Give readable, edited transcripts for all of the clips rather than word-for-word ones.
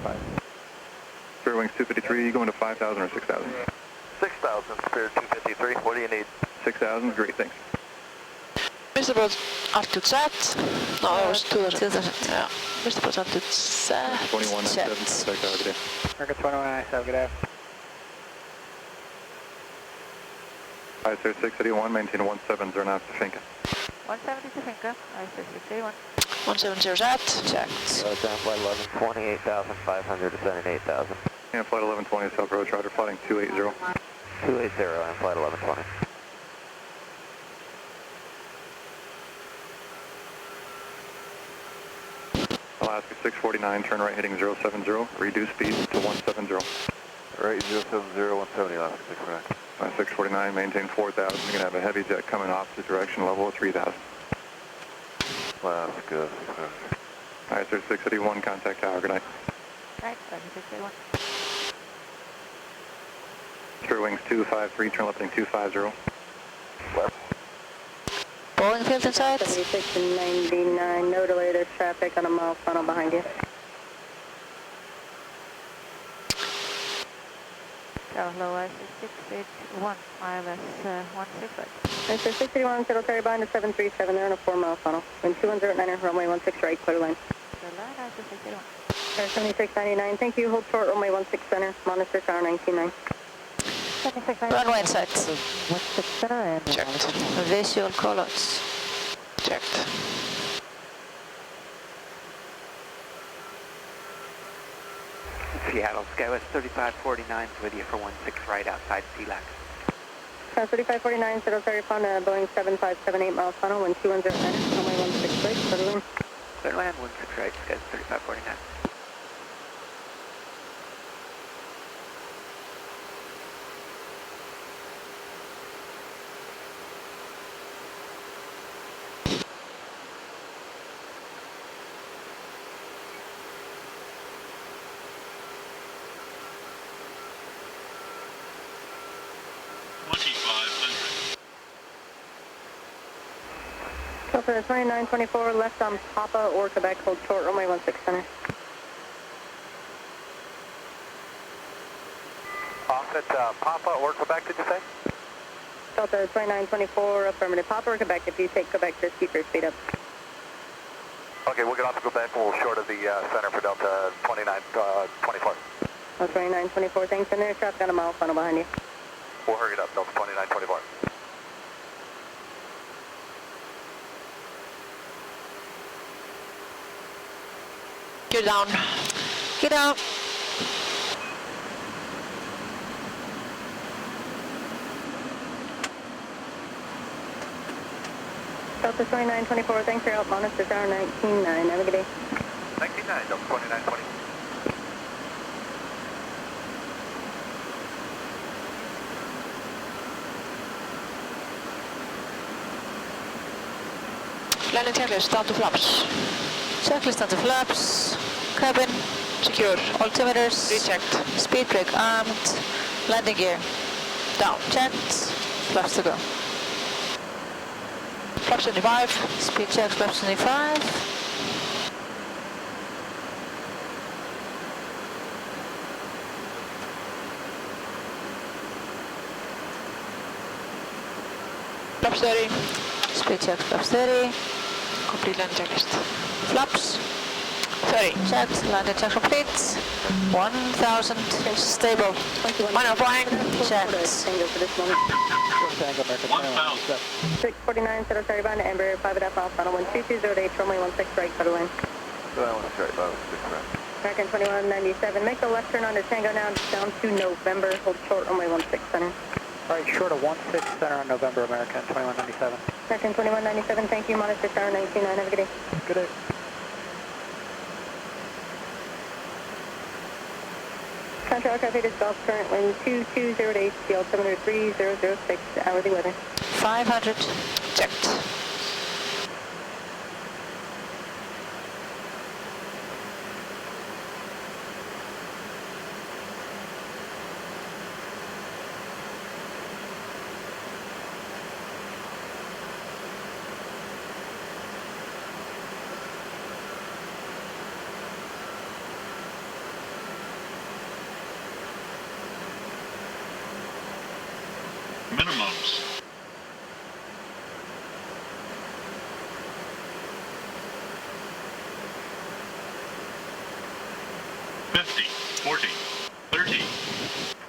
5. Spirit Wings 253, you going to 5,000 or 6,000? 6,000, Spirit 253. What do you need? 6,000, great, thanks. Mr. Broad, altitude set. No, it was 2,000. Yeah. Mr. Broad, altitude set. 2197, contact tower, good day. American 2197, good day. ICELANDAIR 681, maintain 170 knots to Finca. 170 to Finca, ICELANDAIR 681. 170 set. Checked. Down flight 11, 28,500 to 78,000. And flight 1120, South Road Charter, flighting 280. 280 and flight 1120. Alaska 649, turn right heading 070, reduce speed to 170. Right, 070, 170, Alaska 649. 649, maintain 4,000. You're going to have a heavy jet coming opposite direction, level of 3,000. Alaska 649. ICELANDAIR 681, contact tower, good night. Right, ICELANDAIR 681. Spirit Wings 253, turn left heading 250. Left. Boeing Field inside. 76 and 99, no delay, there's traffic on a mile funnel behind you. Hello, ICELANDAIR 681, ILS 16 right. ICELANDAIR 681, settle carry behind to 737, they're on a 4-mile funnel. Wind 209, runway 16 right, clear line. Clear line, ICELANDAIR 681. Air 7699, thank you, hold short, runway 16 center, monitor tower 199. Runway inside. 16 center and Checked. visual callouts. Checked. Seattle Skywest 3549 is with you for 16 right outside CLAC. 3549, settle carry upon Boeing 7578 mile funnel, wind 209, runway 16 right, clear line. Clear land 16 right, Skywest 3549. So for the 2924, left on Papa or Quebec, hold short, runway 16 center. Offset Papa or Quebec, did you say? Delta 2924, affirmative, Papa or Quebec, if you take Quebec, just keep your speed up. Okay, we'll get off to Quebec, we'll short of the center for Delta 2924. Delta 2924, thanks, and there's traffic on a mile funnel behind you. We'll hurry it up, Delta 2924. Get down. Get down. Delta 2924, thanks for your help, monitor tower 199, have a good day. 199, Delta 2920. Landing checklist, start to flaps. Checklist on the flaps. Cabin secure. Altimeters rechecked. Speed brake armed. Landing gear down. Checked. Flaps to go. Flaps 25. Speed check. Flaps 25. Flaps 30. Speed check. Flaps 30. Complete landing checklist. Flaps 30. Checked. Landing check complete. 1000. Stable. Minor Boeing. Checked. Tango for this moment. Tango, American 2197. 649, settle carry behind to Embraer 5.5 mile funnel, wind 2208, runway 16 right, cutter line. That one's right, that was 6 right. American 2197, make the left turn onto Tango now, down to November, hold short, runway 16 center. All right, short of 16 center on November, American 2197. American 2197, thank you, monitor tower 199, have a good day. Good day. Contour aircraft is Gulf, current wind 2208, the altimeter 3006, hourly weather. 500. Checked. Minimums. $50, $40, $30,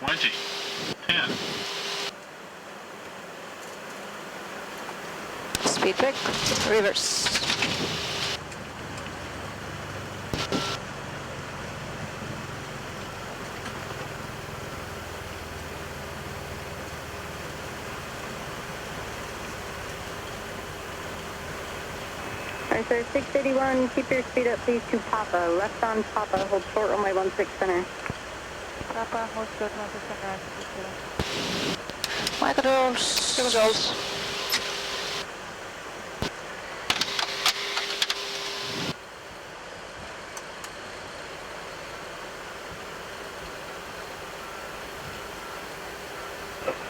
$20, $10. Speed brake, reverse. Alright, sir, 681, keep your speed up, please, to Papa. Left on Papa, hold short runway 16 center. Papa, hold short 16 center. My controls. Controls.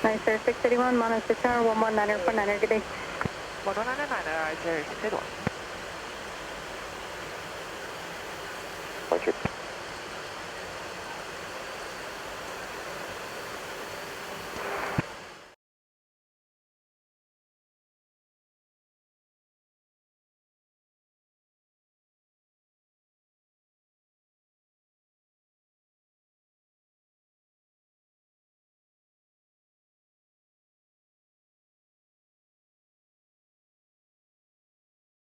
Nice, sir, 681, mono 6 hour, 119er, good day. 119er, 681. Roger.